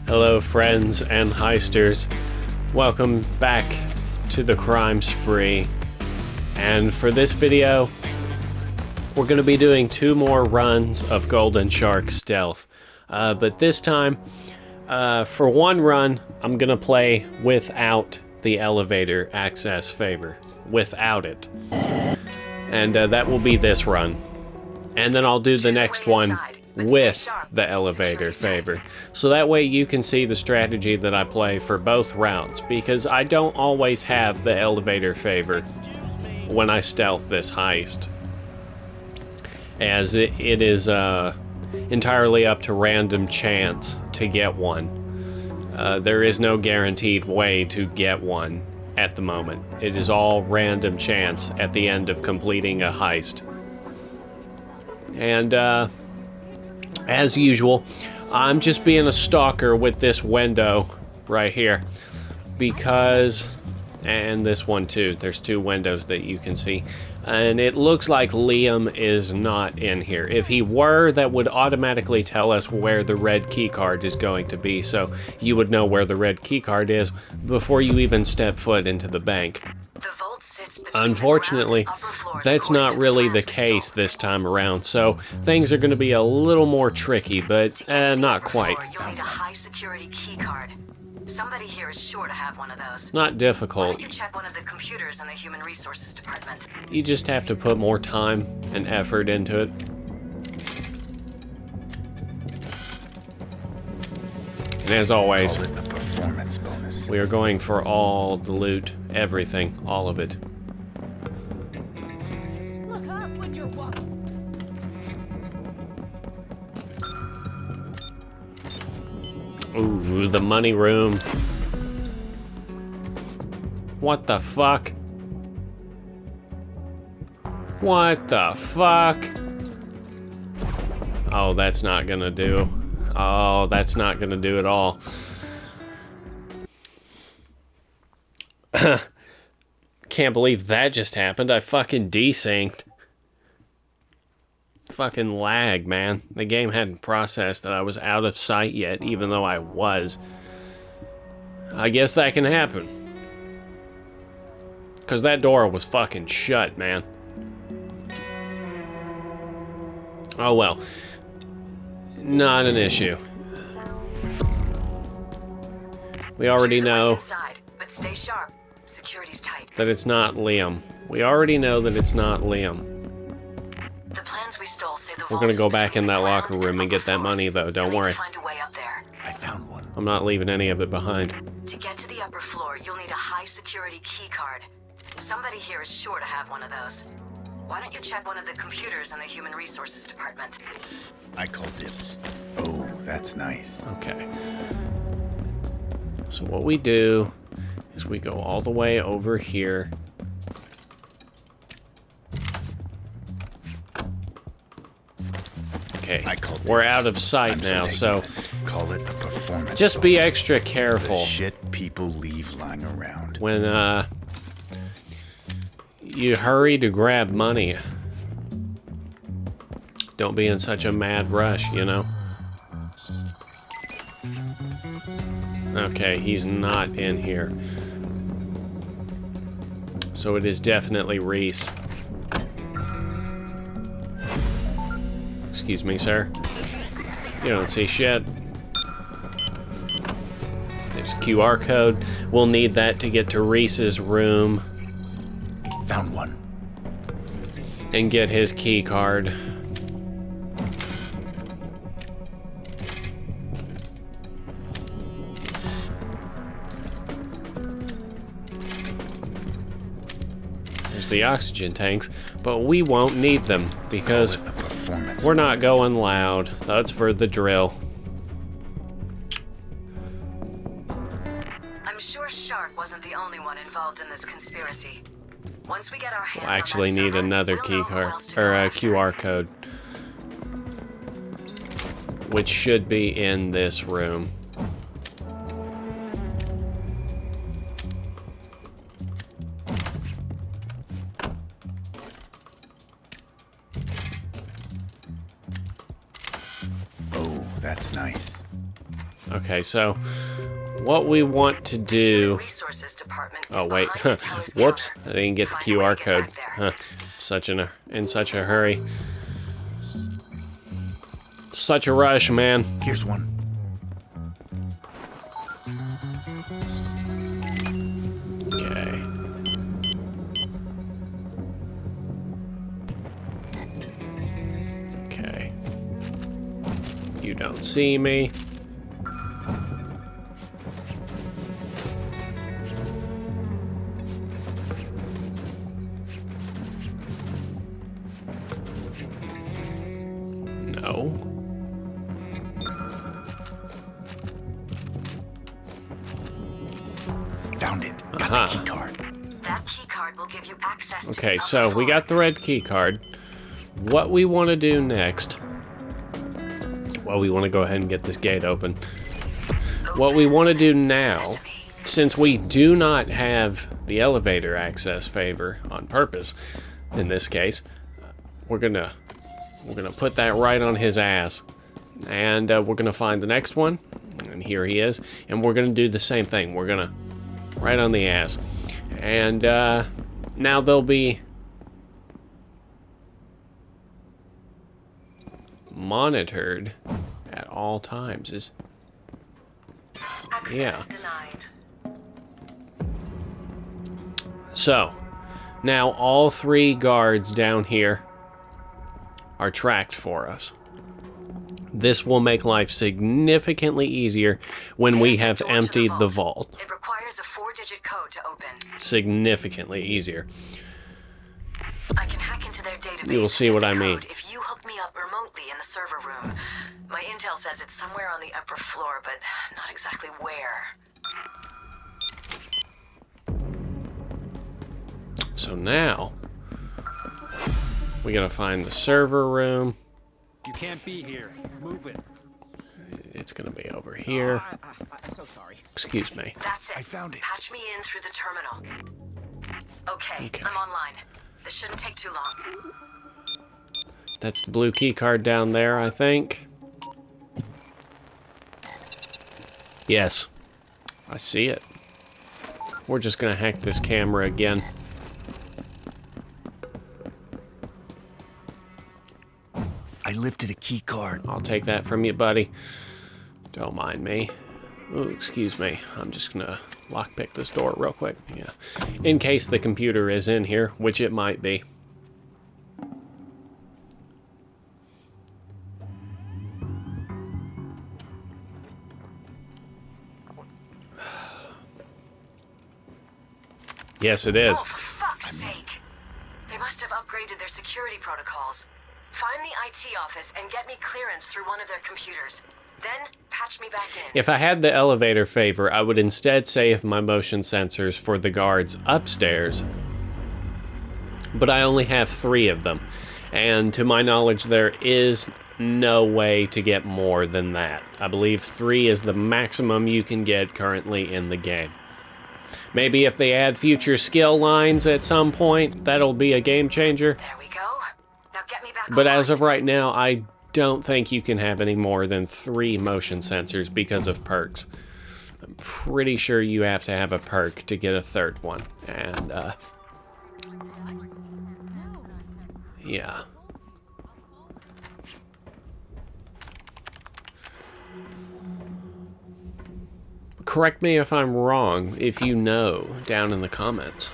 Hello, friends and heisters. Welcome back to the crime spree. And for this video, we're going to be doing 2 more runs of Golden Shark Stealth. But this time, for one run, I'm going to play without the elevator access favor. Without it. And that will be this run. And then I'll do the next one with the elevator favor. So that way you can see the strategy that I play for both rounds, because I don't always have the elevator favor when I stealth this heist, as it is entirely up to random chance to get one. There is no guaranteed way to get one at the moment. It is all random chance at the end of completing a heist. And as usual, I'm just being a stalker with this window right here, because, and this one too, there's 2 windows that you can see, and it looks like Liam is not in here. If he were, that would automatically tell us where the red keycard is going to be, so you would know where the red keycard is before you even step foot into the bank. Unfortunately, that's not really the case this time around, so things are going to be a little more tricky, but not quite. You'll need a high-security key card. Somebody here is sure to have one of those. Not difficult. Why don't you check one of the computers in the Human Resources Department? You just have to put more time and effort into it. And as always, Call it the performance bonus. we are going for all the loot, everything, all of it. Look up when you're walking. Ooh, the money room. What the fuck? What the fuck? Oh, that's not gonna do. Oh, that's not gonna do at all. Can't believe that just happened. I fucking desynced. Fucking lag, man. The game hadn't processed that I was out of sight yet, even though I was. I guess that can happen. Because that door was fucking shut, man. Oh well. Not an issue. We already know Inside, but stay sharp. Security's tight. that it's not Liam. We already know that it's not Liam. The plans we stole say the We're vault gonna is go back between in that the locker ground room and get that upper money, floors. though. Don't You'll need worry. to find a way up there. I found one. I'm not leaving any of it behind. To get to the upper floor, you'll need a high-security key card. Somebody here is sure to have one of those. Why don't you check one of the computers in the Human Resources Department? I call dibs. Oh, that's nice. Okay. So what we do is we go all the way over here. Okay, I call we're dibs. out of sight I'm now, taking so this. Call it the performance just be bonus. extra The careful shit people leave lying around. when you hurry to grab money. Don't be in such a mad rush, you know? Okay, he's not in here. So it is definitely Reese. Excuse me, sir. You don't see shit. There's a QR code. We'll need that to get to Reese's room Found one. and get his key card. There's the oxygen tanks, but we won't need them because Call it the performance we're not bonus. going loud. That's for the drill. I'm sure Shark wasn't the only one involved in this conspiracy. Once we get our hands We'll actually on that need server, another we'll key know who card else to go or a after. QR code, which should be in this room. Okay, so what we want to do... Resources department is Oh, wait. behind the teller's Whoops. counter. I didn't get the Find a way QR to get code. back there. In such a hurry. Such a rush, man. Here's one. Okay. Okay. You don't see me. No. Found it. Got Uh-huh. the key card. That key card will give you access to Okay, the so upper we floor. got the red key card. What we want to do next... Well, we want to go ahead and get this gate open. What we want to do now, Sesame. since we do not have the elevator access favor on purpose, in this case, we're gonna put that right on his ass, and we're gonna find the next one, and here he is, and we're gonna do the same thing. We're gonna right on the ass, and now they'll be monitored at all times. Yeah. So, now all 3 guards down here are tracked for us. This will make life significantly easier when we There's the have door to emptied the vault. It requires a 4-digit code to open. Significantly easier. I can hack into their database. You will see and what get I the mean. code if you hook me up remotely in the server room. My intel says it's somewhere on the upper floor, but not exactly where. So now, we gotta find the server room. You can't be here. Move it. It's gonna be over here. I'm so sorry. Excuse me. That's it. I found it. Patch me in through the terminal. Okay, Okay. I'm online. This shouldn't take too long. That's the blue key card down there, I think. Yes, I see it. We're just gonna hack this camera again. I lifted a key card. I'll take that from you, buddy. Don't mind me. Oh, excuse me. I'm just gonna lockpick this door real quick. Yeah. In case the computer is in here, which it might be. Yes, it is. Oh, for fuck's sake. They must have upgraded their security protocols. Find the IT office and get me clearance through one of their computers. Then, patch me back in. If I had the elevator favor, I would instead save my motion sensors for the guards upstairs. But I only have 3 of them. And to my knowledge, there is no way to get more than that. I believe 3 is the maximum you can get currently in the game. Maybe if they add future skill lines at some point, that'll be a game changer. There we go. Now get me back But as online. of right now, I don't think you can have any more than 3 motion sensors because of perks. I'm pretty sure you have to have a perk to get a 3rd one. And, yeah. Correct me if I'm wrong, if you know, down in the comments.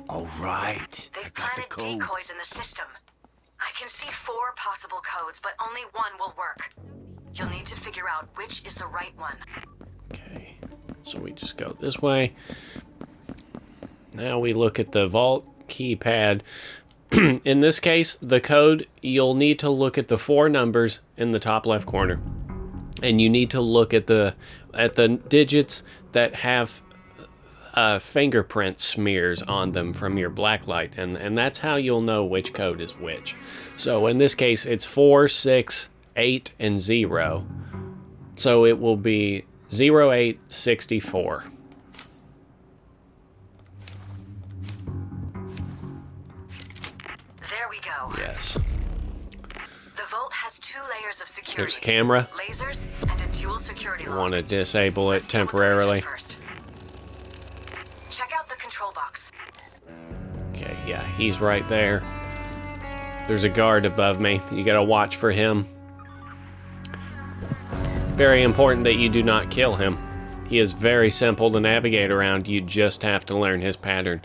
All right. I They've got the planted code. decoys in the system. I can see 4 possible codes, but only one will work. You'll need to figure out which is the right one. Okay, so we just go this way. Now we look at the vault keypad. In this case, the code, you'll need to look at the 4 numbers in the top left corner. And you need to look at the digits that have fingerprint smears on them from your blacklight, and that's how you'll know which code is which. So in this case, it's 4, 6, 8, and 0. So it will be 0864. There we go. Yes. The vault has 2 layers of security. There's a camera. Lasers and a dual security lock. Want to disable it Let's deal with the lasers temporarily. first. Check out the control box. Okay, yeah, he's right there. There's a guard above me. You gotta watch for him. Very important that you do not kill him. He is very simple to navigate around. You just have to learn his pattern.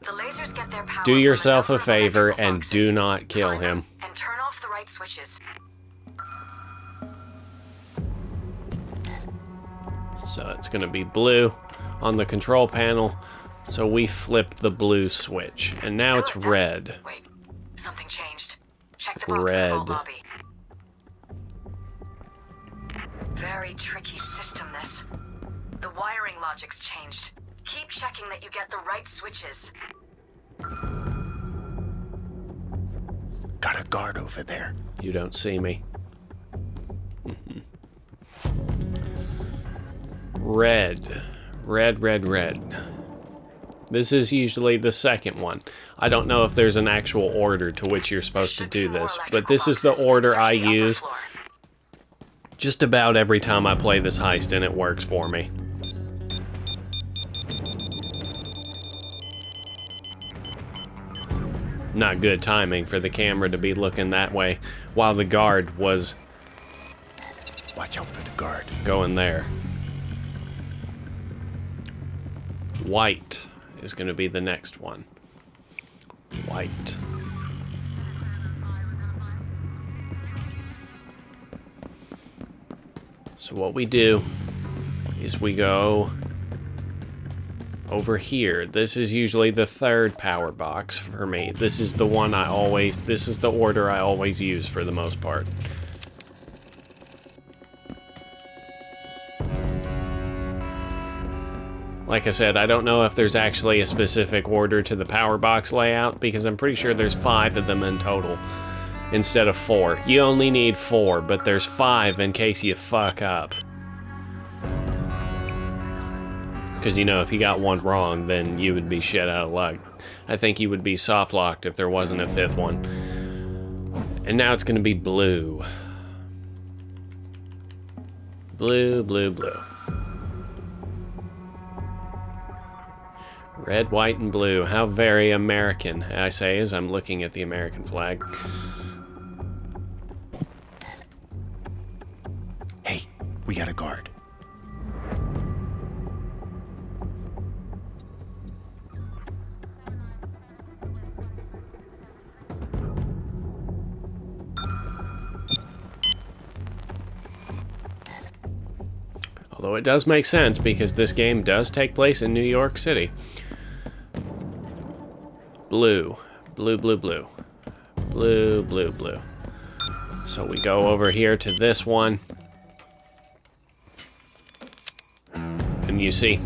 The lasers get their power Do from yourself a number of favor electrical and boxes. do not kill Find them him. and turn off the right switches. So it's gonna be blue on the control panel. So we flip the blue switch. And now it's Good. red. Wait, something changed. Check the box in the vault Red. lobby. Very tricky system, this. The wiring logic's changed. Keep checking that you get the right switches. Got a guard over there. You don't see me. Red. Red, red, red. This is usually the second one. I don't know if there's an actual order to which you're supposed to do this, but this is the order I use just about every time I play this heist, and it works for me. Not good timing for the camera to be looking that way while the guard was Watch out for the guard. going there. White is going to be the next one. White. So what we do is we go over here. This is usually the third power box for me. This is the one this is the order I always use for the most part. Like I said, I don't know if there's actually a specific order to the power box layout, because I'm pretty sure there's 5 of them in total instead of 4. You only need 4, but there's 5 in case you fuck up. Because, you know, if you got one wrong, then you would be shit out of luck. I think you would be soft-locked if there wasn't a 5th one. And now it's going to be blue. Blue, blue, blue. Red, white, and blue. How very American, I say, as I'm looking at the American flag. Hey, we got a guard. Although it does make sense, because this game does take place in New York City. Blue. Blue, blue, blue. Blue, blue, blue. So we go over here to this one. And you see,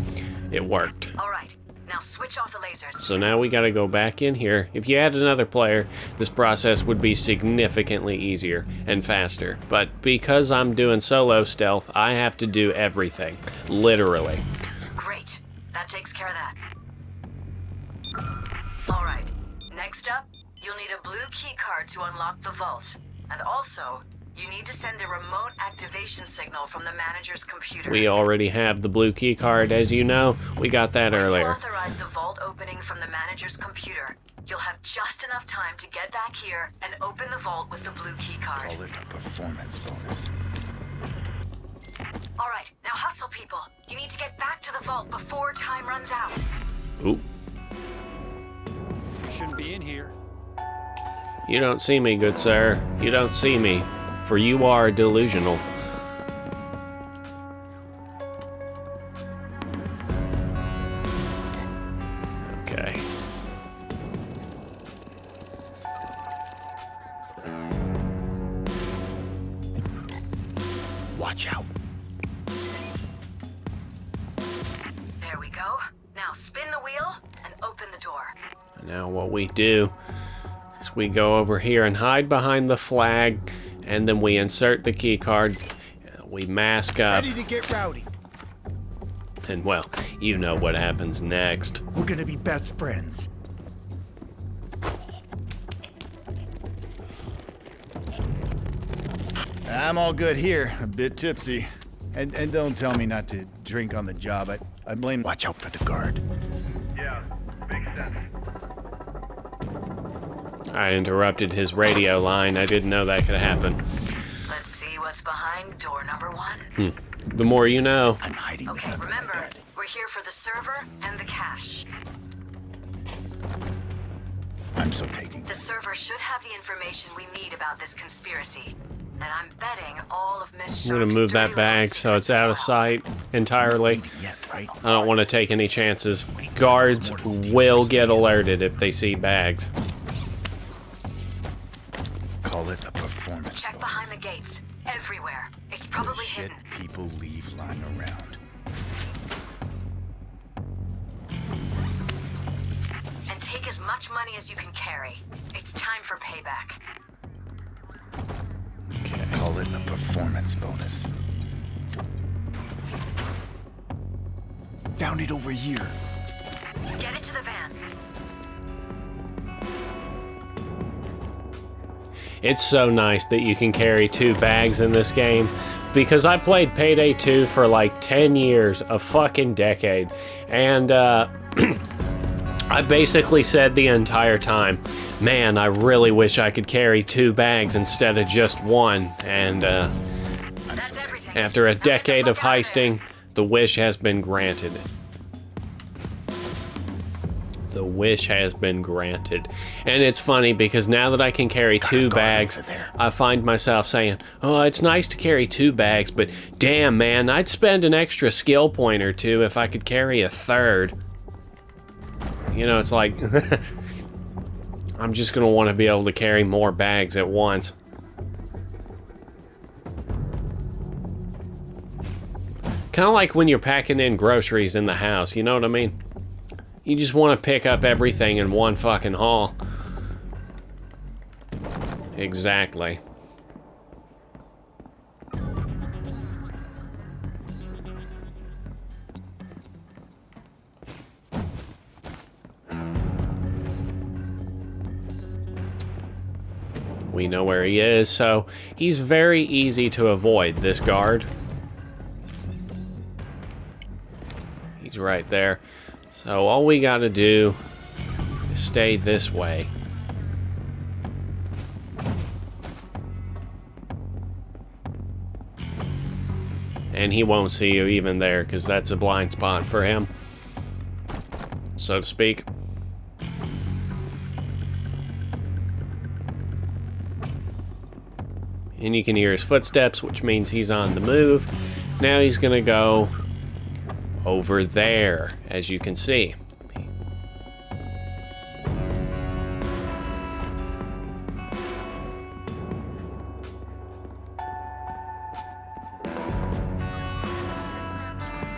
it worked. All right, now switch off the lasers. So now we gotta go back in here. If you had another player, this process would be significantly easier and faster. But because I'm doing solo stealth, I have to do everything. Literally. Great, that takes care of that. All right, next up, you'll need a blue key card to unlock the vault. And also, you need to send a remote activation signal from the manager's computer. We already have the blue key card, as you know. We got that When you earlier. authorize the vault opening from the manager's computer, you'll have just enough time to get back here and open the vault with the blue key card. Call it a performance bonus. All right, now hustle, people. You need to get back to the vault before time runs out. Oop. You shouldn't be in here. You don't see me, good sir. You don't see me, for you are delusional. Okay. Watch out. There we go. Now spin the wheel and open the door. Now what we do is we go over here and hide behind the flag, and then we insert the key card, we mask up, Ready to get rowdy. and well, you know what happens next. We're gonna be best friends. I'm all good here, a bit tipsy. And don't tell me not to drink on the job. I blame... Watch out for the guard. Yeah, makes sense. I interrupted his radio line. I didn't know that could happen. Let's see what's behind door number 1. The more you know. I'm hiding this Okay, under my remember, bed. we're here for the server and the cache. I'm so taking The this. server should have the information we need about this conspiracy. And I'm betting all of Miss I'm gonna Shark's move that dirty bag little so it's secrets as out well. of sight entirely. Yeah, right? I don't want to take any chances. Guards will get alerted if they see bags. Call it a performance Check bonus. behind the gates. Everywhere. It's probably Shit hidden. people leave lying around. And take as much money as you can carry. It's time for payback. Call it a performance bonus. Found it over here. Get it to the van. It's so nice that you can carry 2 bags in this game, because I played Payday 2 for like 10 years, a fucking decade, and I basically said the entire time, man, I really wish I could carry 2 bags instead of just 1, and That's everything. after a Now get the decade of fuck out there. heisting, the wish has been granted. The wish has been granted. And it's funny because now that I can carry 2 guard bags, over there. I find myself saying, oh, it's nice to carry 2 bags, but damn, man, I'd spend an extra skill point or 2 if I could carry a 3rd. You know, it's like, I'm just going to want to be able to carry more bags at once. Kind of like when you're packing in groceries in the house, you know what I mean? You just want to pick up everything in one fucking haul. Exactly. We know where he is, so he's very easy to avoid, this guard. He's right there. So all we gotta do is stay this way. And he won't see you even there, because that's a blind spot for him, so to speak. And you can hear his footsteps, which means he's on the move. Now he's gonna go over there, as you can see.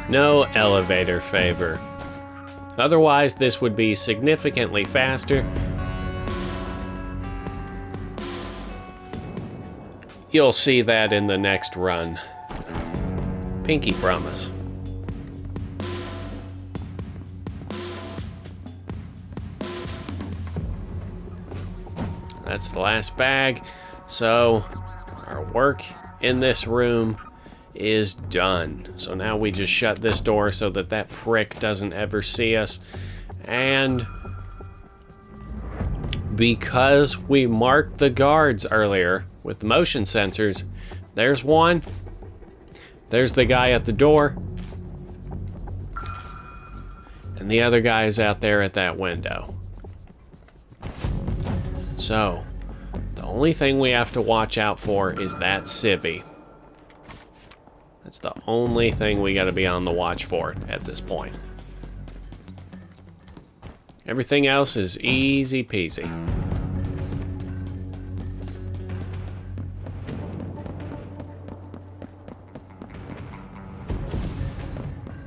No elevator favor. Otherwise, this would be significantly faster. You'll see that in the next run. Pinky promise. That's the last bag. So, our work in this room is done. So now we just shut this door so that that prick doesn't ever see us. And because we marked the guards earlier with the motion sensors, there's one. There's the guy at the door. And the other guy is out there at that window. So, the only thing we have to watch out for is that civvy. That's the only thing we gotta be on the watch for at this point. Everything else is easy peasy.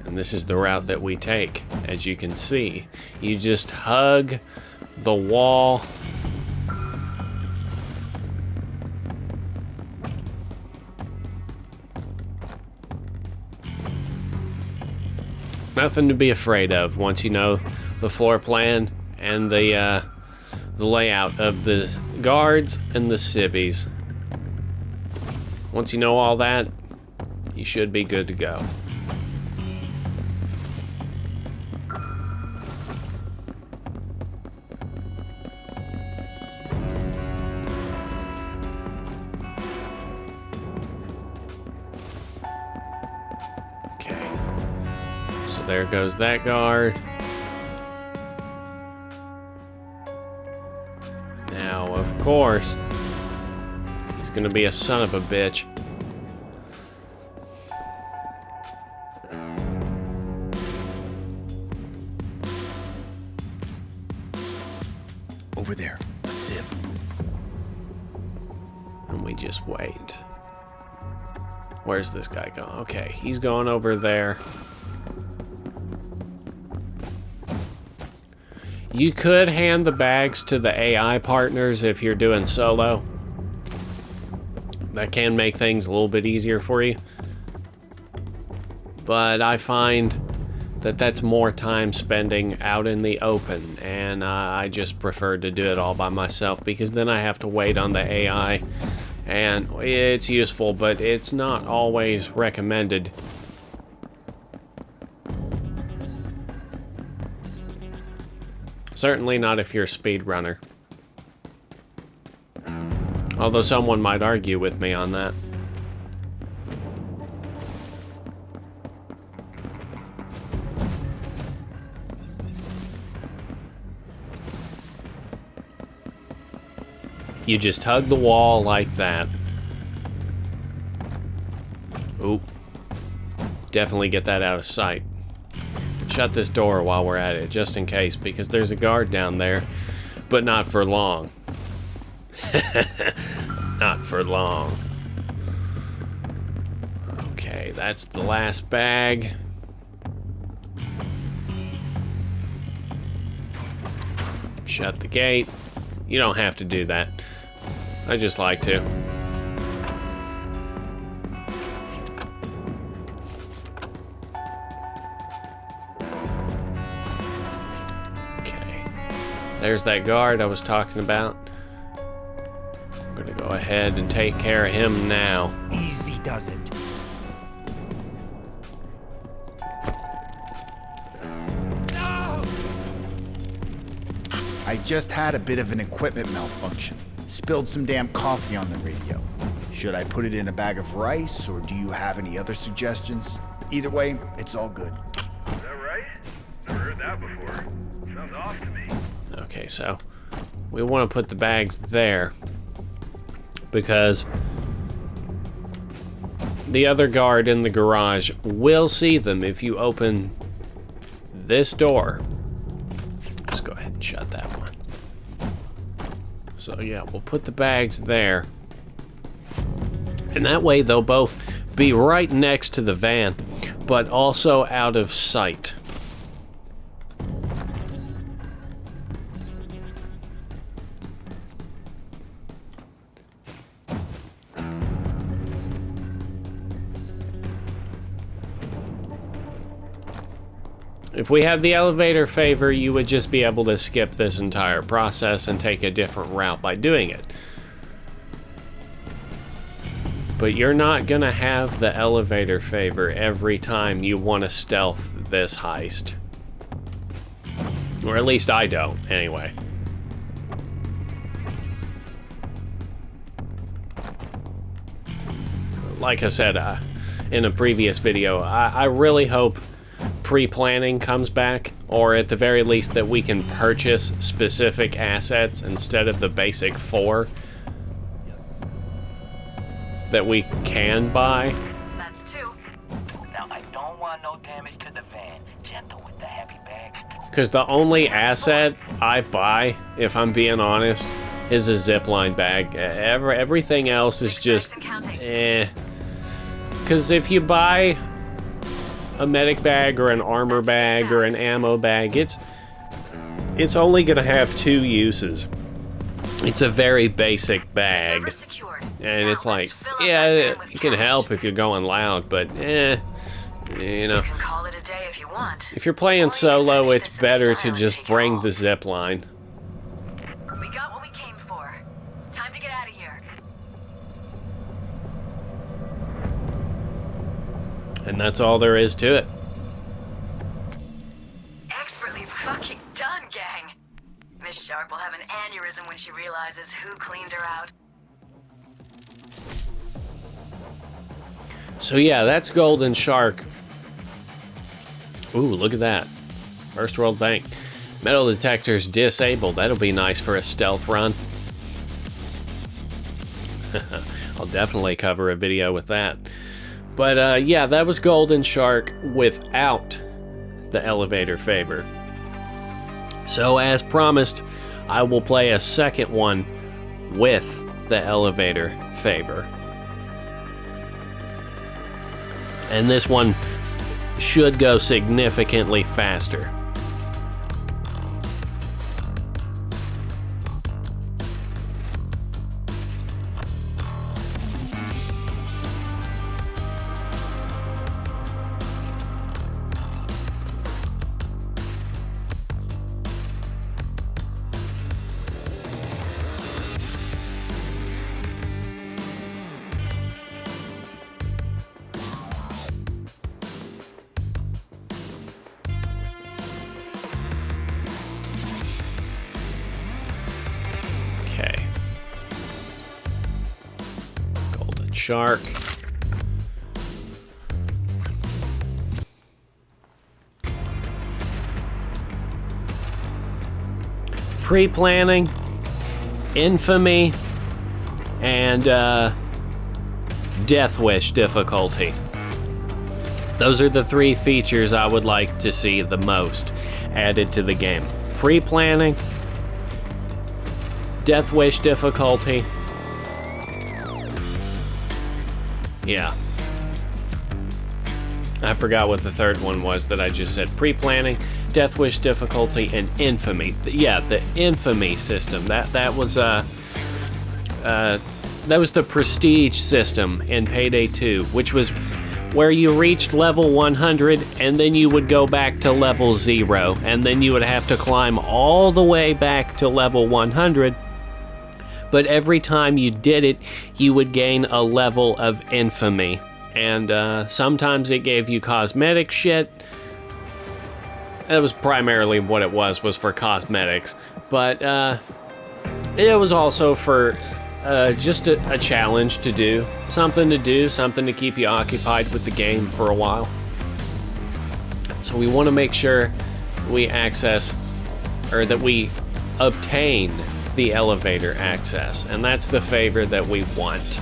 And this is the route that we take, as you can see. You just hug the wall. Nothing to be afraid of once you know the floor plan and the layout of the guards and the civvies. Once you know all that, you should be good to go. Okay. So there goes that guard. Now, of course, he's gonna be a son of a bitch. Over there, a sieve. And we just wait. Where's this guy going? Okay, he's going over there. You could hand the bags to the AI partners if you're doing solo. That can make things a little bit easier for you. But I find that that's more time spending out in the open, and I just prefer to do it all by myself, because then I have to wait on the AI, and it's useful, but it's not always recommended. Certainly not if you're a speedrunner. Although someone might argue with me on that. You just hug the wall like that. Oop. Definitely get that out of sight. Shut this door while we're at it, just in case, because there's a guard down there, but not for long. Not for long. Okay, that's the last bag. Shut the gate. You don't have to do that. I just like to. Okay. There's that guard I was talking about. I'm gonna go ahead and take care of him now. Easy does it. I just had a bit of an equipment malfunction. Spilled some damn coffee on the radio. Should I put it in a bag of rice, or do you have any other suggestions? Either way, it's all good. Is that right? Never heard that before. Sounds off to me. Okay, so we want to put the bags there because the other guard in the garage will see them if you open this door. Let's go ahead and shut that one. So yeah, we'll put the bags there. And that way they'll both be right next to the van, but also out of sight. If we had the elevator favor, you would just be able to skip this entire process and take a different route by doing it. But you're not gonna have the elevator favor every time you want to stealth this heist. Or at least I don't, anyway. Like I said in a previous video, I really hope pre-planning comes back, or at the very least that we can purchase specific assets instead of the basic 4 that we can buy. That's 2. Now, I don't want no damage to the van. Gentle with the heavy bags. Because the only asset I buy, if I'm being honest, is a zipline bag. Everything else is just eh. Because if you buy a medic bag or an armor bag or an ammo bag, it's only gonna have 2 uses. It's a very basic bag, and it's like, yeah, it can help if you're going loud, but you know, if you're playing solo, it's better to just bring the zip line. We got what we came for. Time to get out of here. And that's all there is to it. Expertly fucking done, gang. Miss Sharp will have an aneurysm when she realizes who cleaned her out. So yeah, that's Golden Shark. Ooh, look at that. First World Bank. Metal detectors disabled. That'll be nice for a stealth run. I'll definitely cover a video with that. But yeah, that was Golden Shark without the elevator favor. So as promised, I will play a second one with the elevator favor. And this one should go significantly faster. Okay. Golden Shark. Pre-planning, infamy, and death wish difficulty. Those are the three features I would like to see the most added to the game. Pre-planning, death wish difficulty. Yeah. I forgot what the third one was that I just said. Pre-planning, death wish difficulty, and infamy. Yeah, the infamy system. That was the prestige system in Payday 2, which was where you reached level 100 and then you would go back to level 0, and then you would have to climb all the way back to level 100. But every time you did it, you would gain a level of infamy. And sometimes it gave you cosmetic shit. That was primarily what it was for cosmetics. But it was also for just a challenge to do. Something to keep you occupied with the game for a while. So we want to make sure we access, or that we obtain the elevator access. And that's the favor that we want.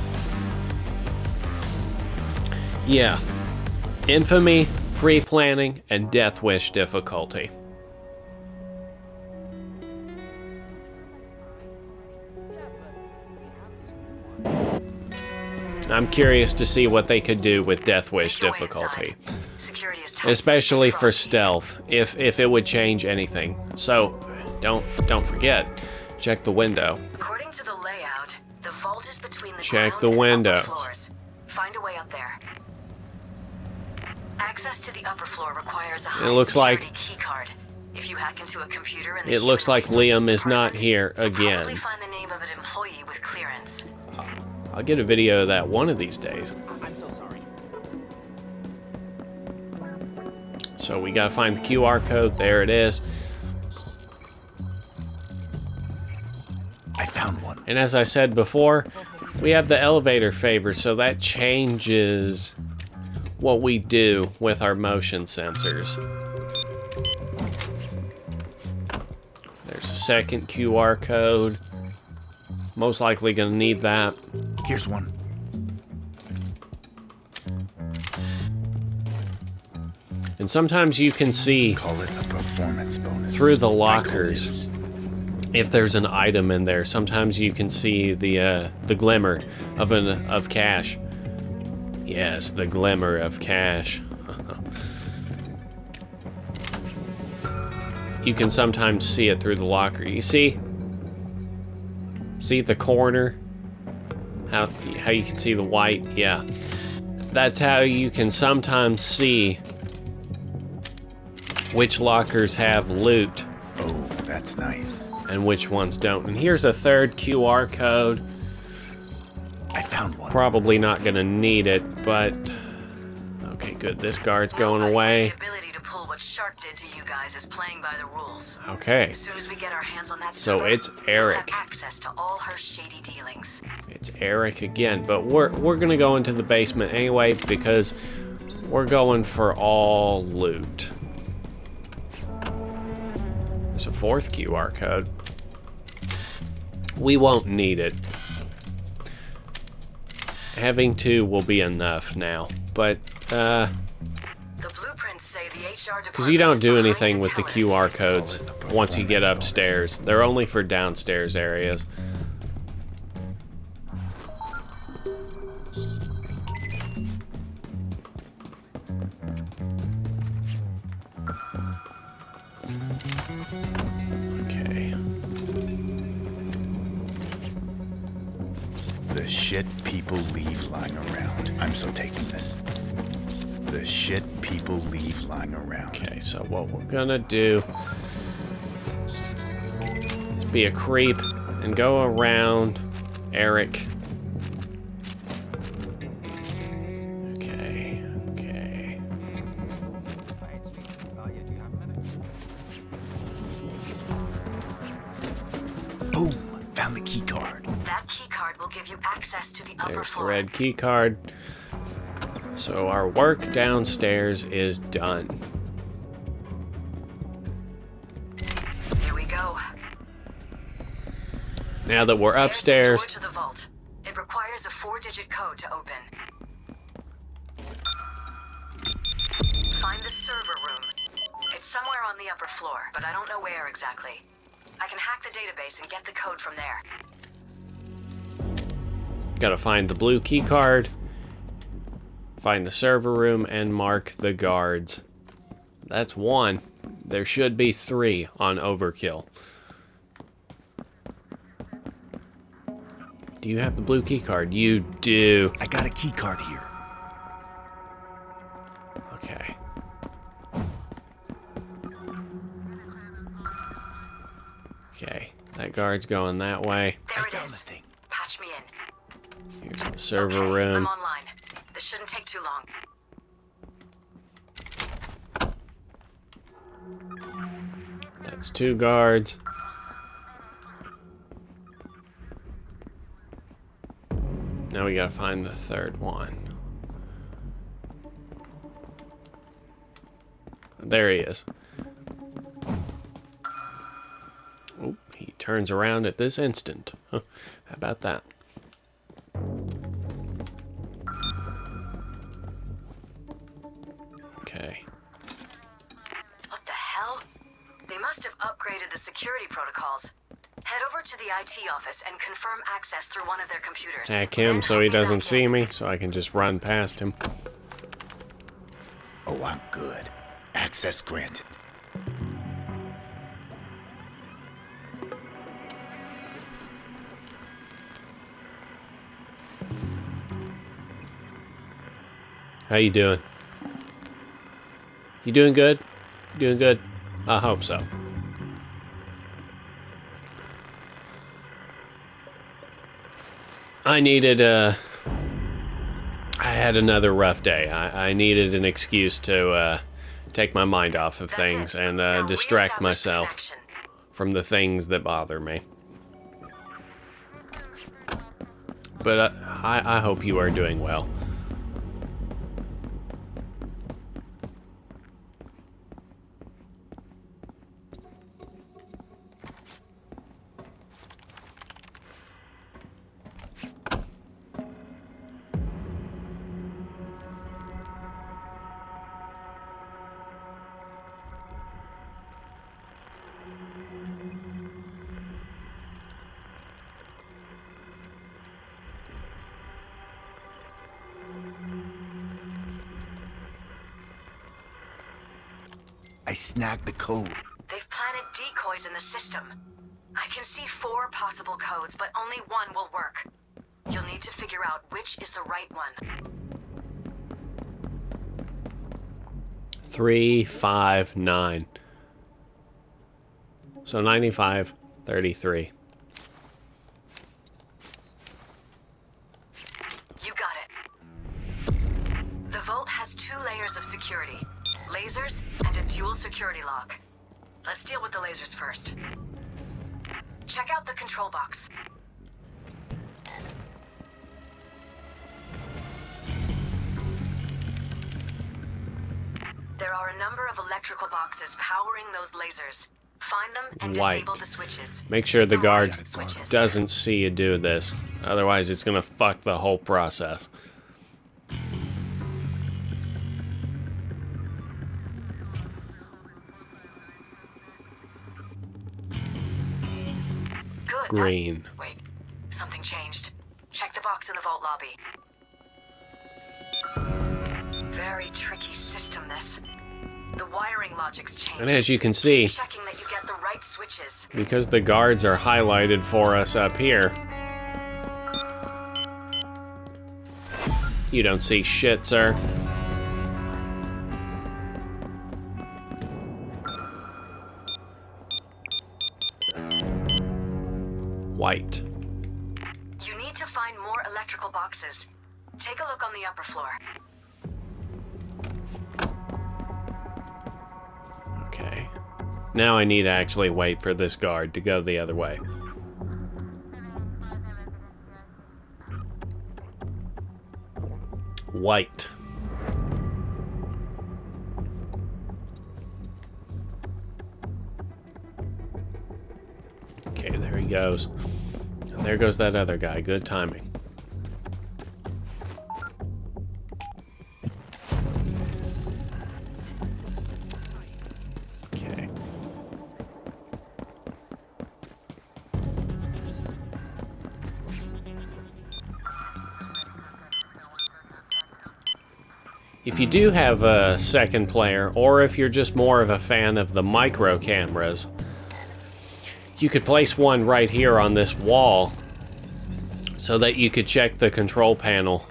Yeah. Infamy, pre-planning, and death wish difficulty. I'm curious to see what they could do with death wish difficulty. Security is tight, Especially so for stay stealth, if it would change anything. So don't forget, check the window. According to the layout, the vault is between the Check ground the and windows. upper floors. Find a way up there. Access to the upper floor requires a high looks like- security key card. If you hack into a computer in the It looks Human like Resources Liam is not Department, here you'll again. probably find the name of an employee with clearance. I'll get a video of that one of these days. I'm so sorry. So we gotta find the QR code. There it is. I found one. And as I said before, we have the elevator favor, so that changes what we do with our motion sensors. There's a second QR code. Most likely gonna need that. Here's one. And sometimes you can see Call it a performance bonus. through the Michael lockers News. if there's an item in there. Sometimes you can see the glimmer of cash. Yes, the glimmer of cash. You can sometimes see it through the locker. You see? See the corner? How you can see the white? Yeah. That's how you can sometimes see which lockers have loot Oh, that's nice. and which ones don't. And here's a third QR code. I found one. Probably not gonna need it, but Okay, good. This guard's going Nobody away. has the ability to pull what Sharke did to you guys is playing by the rules. Okay. As soon as we get our hands on that So server, it's we'll Eric. have access to all her shady dealings. It's Eric again, but we're gonna go into the basement anyway because we're going for all loot. There's a 4th QR code. We won't need it. Having 2 will be enough now, but The blueprints say the HR department because you don't is do behind anything the with the telling QR us. codes once you get upstairs. They're only for downstairs areas. Okay. The shit people leave lying around. I'm so taking this. The shit people leave lying around. Okay, so what we're gonna do is be a creep and go around Eric. Okay, okay. Hi, it's me. Yeah, do you have a minute? Boom! Found the key card. That key card will give you access to the upper There's the floor. red key card. So our work downstairs is done. Here we go. Now that we're upstairs, There's the door to the vault. It requires a 4-digit code to open. Find the server room. It's somewhere on the upper floor, but I don't know where exactly. I can hack the database and get the code from there. gotta find the blue key card, find the server room, and mark the guards. That's 1. There should be 3 on Overkill. Do you have the blue key card? You do. I got a key card here. Okay. Okay, that guard's going that way. There I it found is. the thing. Patch me in. Here's the server Okay, room. I'm online. This shouldn't take too long. That's 2 guards. Now we gotta find the 3rd one. There he is. Oh, he turns around at this instant. Huh, how about that? Okay. What the hell? They must have upgraded the security protocols. Head over to the IT office and confirm access through one of their computers. Hack him Then so help he me back doesn't see in. me, so I can just run past him. Oh, I'm good. Access granted. How you doing? You doing good? You doing good? I hope so. I needed I had another rough day. I needed an excuse to take my mind off of That's things it. and Now distract reestablish the myself connection. from the things that bother me. But I hope you are doing well. I snagged the code. They've planted decoys in the system. I can see 4 possible codes, but only one will work. You'll need to figure out which is the right one. 3, 5, 9. So 95, 33. You got it. The vault has 2 layers layers of security. Lasers and a dual security lock. Let's deal with the lasers first. Check out the control box. There are a number of electrical boxes powering those lasers. Find them and disable the switches. Make sure the guard Switches. doesn't see you do this. Otherwise, it's gonna fuck the whole process. Good. Green. Wait, something changed. Check the box in the vault lobby. Very tricky system, this. The wiring logic's changed. And as you can see, Keep checking that you get the right switches. because the guards are highlighted for us up here, you don't see shit, sir. White. You need to find more electrical boxes. Take a look on the upper floor. Okay. Now I need to actually wait for this guard to go the other way. White. Okay, there he goes. And there goes that other guy. Good timing. Okay. If you do have a second player, or if you're just more of a fan of the micro cameras, you could place one right here on this wall so that you could check the control panel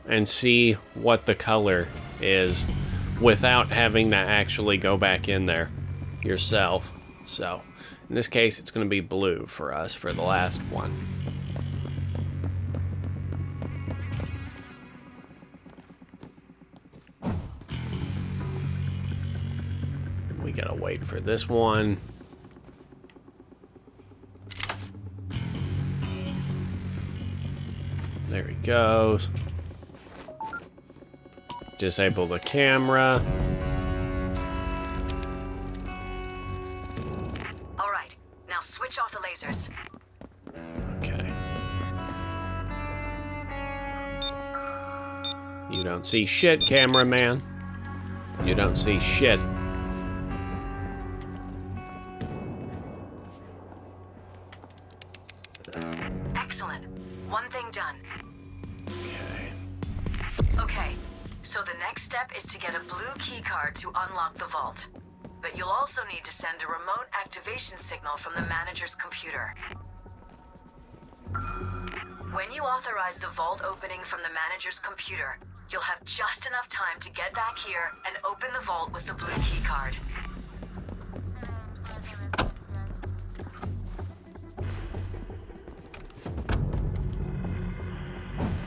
and see what the color is without having to actually go back in there yourself. So, in this case, it's going to be blue for us for the last one. We gotta wait for this one. There he goes. Disable the camera. All right, now switch off the lasers. Okay. You don't see shit, cameraman. You don't see shit. Excellent. One thing done. Okay. Okay, so the next step is to get a blue key card to unlock the vault. But you'll also need to send a remote activation signal from the manager's computer. When you authorize the vault opening from the manager's computer, you'll have just enough time to get back here and open the vault with the blue key card.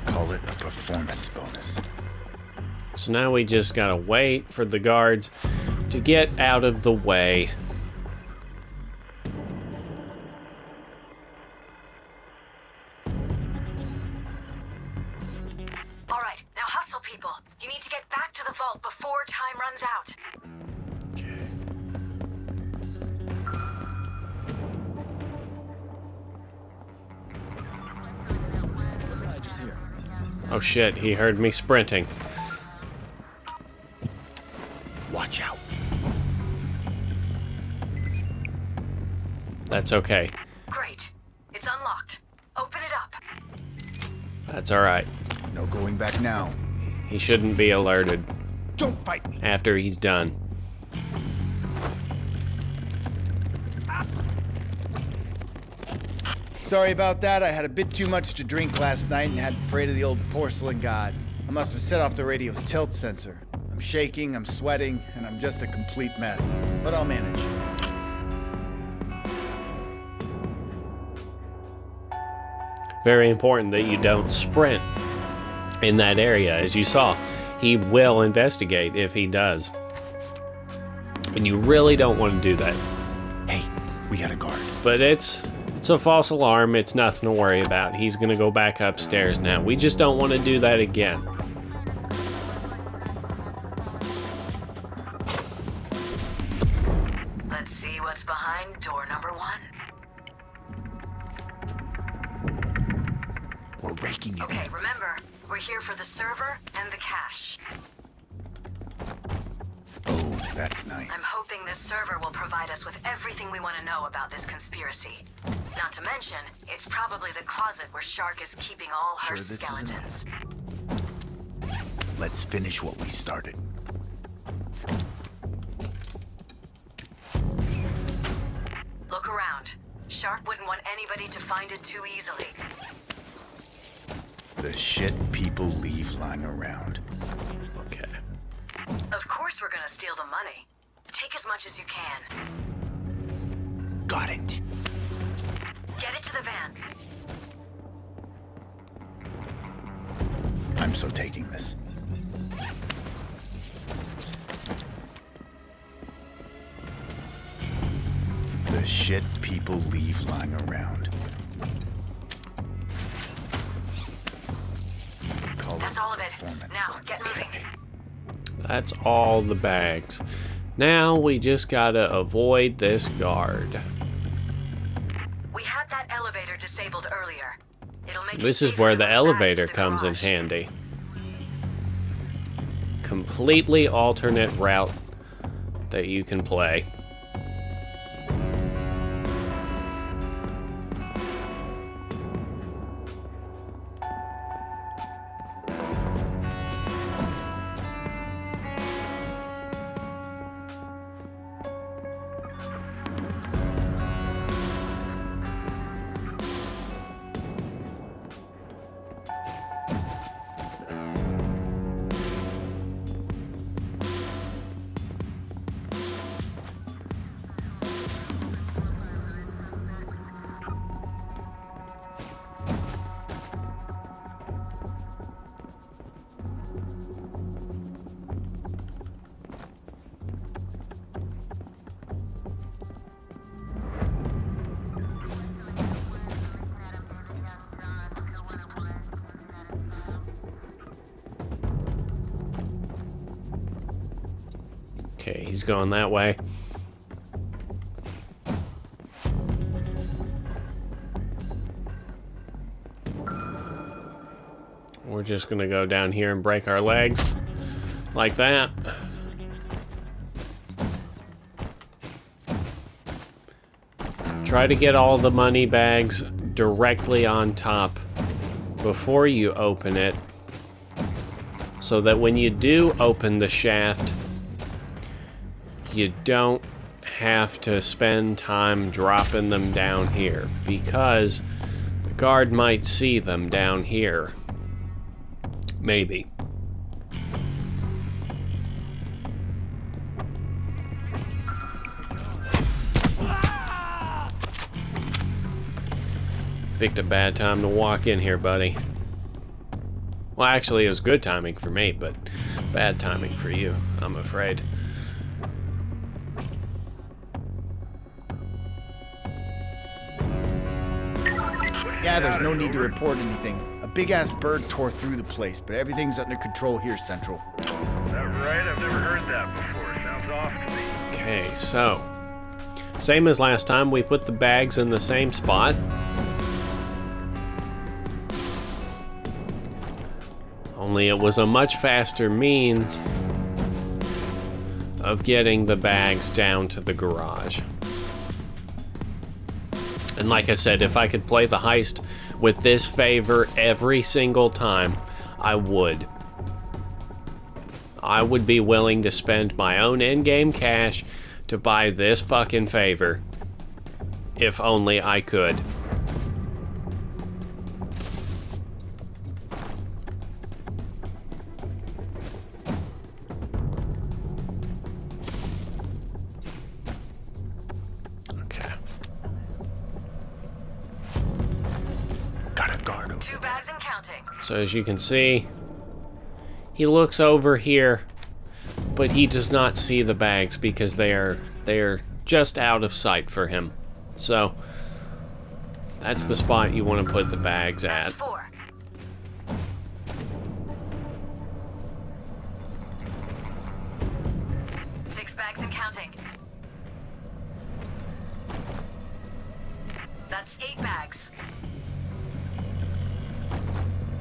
Call it a performance bonus. So now we just gotta wait for the guards to get out of the way. All right, now hustle, people. You need to get back to the vault before time runs out. Okay. What did I just hear? Oh shit, he heard me sprinting. Watch out. That's okay. Great. It's unlocked. Open it up. That's alright. No going back now. He shouldn't be alerted Don't fight me. after he's done. Sorry about that. I had a bit too much to drink last night and had to pray to the old porcelain god. I must have set off the radio's tilt sensor. I'm shaking, I'm sweating, and I'm just a complete mess. But I'll manage. Very important that you don't sprint in that area. As you saw, he will investigate if he does. And you really don't want to do that. Hey, we got a guard. But it's a false alarm. It's nothing to worry about. He's going to go back upstairs now. We just don't want to do that again. Let's see what's behind door number 1. We're raking it Okay, in. remember, we're here for the server and the cache. Oh, that's nice. I'm hoping this server will provide us with everything we want to know about this conspiracy. Not to mention, it's probably the closet where Sharke is keeping all her Sure this isn't- skeletons. Let's finish what we started. Look around. Sharke wouldn't want anybody to find it too easily. The shit people leave lying around. Okay. Of course we're gonna steal the money. Take as much as you can. Got it. Get it to the van. I'm so taking this. The shit people leave lying around. Call That's it all of it. performance Now, get bonus. moving. That's all the bags. Now we just gotta avoid this guard. We had that elevator disabled earlier. It'll make This it is safer where to the move bags elevator to the comes in garage. handy. Completely alternate route that you can play. Okay, he's going that way. We're just gonna go down here and break our legs like that. Try to get all the money bags directly on top before you open it, so that when you do open the shaft, you don't have to spend time dropping them down here, because the guard might see them down here. Maybe. Picked a bad time to walk in here, buddy. Well, actually, it was good timing for me, but bad timing for you, I'm afraid. Yeah, there's no need to report anything. A big-ass bird tore through the place, but everything's under control here, Central. Is that right? I've never heard that before. Sounds off to me. Okay, so same as last time, we put the bags in the same spot. Only it was a much faster means of getting the bags down to the garage. And like I said, if I could play the heist with this favor every single time, I would. I would be willing to spend my own in-game cash to buy this fucking favor. If only I could. Okay. Got a guard over 2 there. bags and counting. So as you can see, He looks over here, but he does not see the bags because they are just out of sight for him. So that's the spot you want to put the bags That's at. 4. Six bags and counting. That's 8 bags.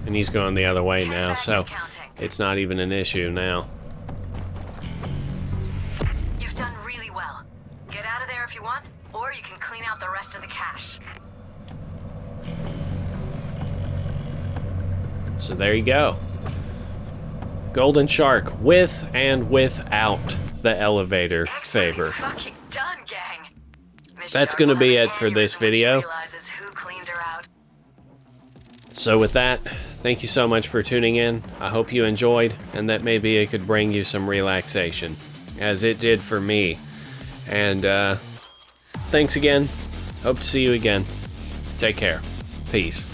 And he's going the other way 10 now, bags so and counting. it's not even an issue now. You've done really well. Get out of there if you want, or you can clean out the rest of the cash. So there you go. Golden Shark with and without the elevator favor. Fucking done, gang. Miss That's Shark gonna will be have it an for this aneurysm when she video. realizes who cleaned her out. So with that, thank you so much for tuning in. I hope you enjoyed, and that maybe it could bring you some relaxation, as it did for me. And thanks again. Hope to see you again. Take care. Peace.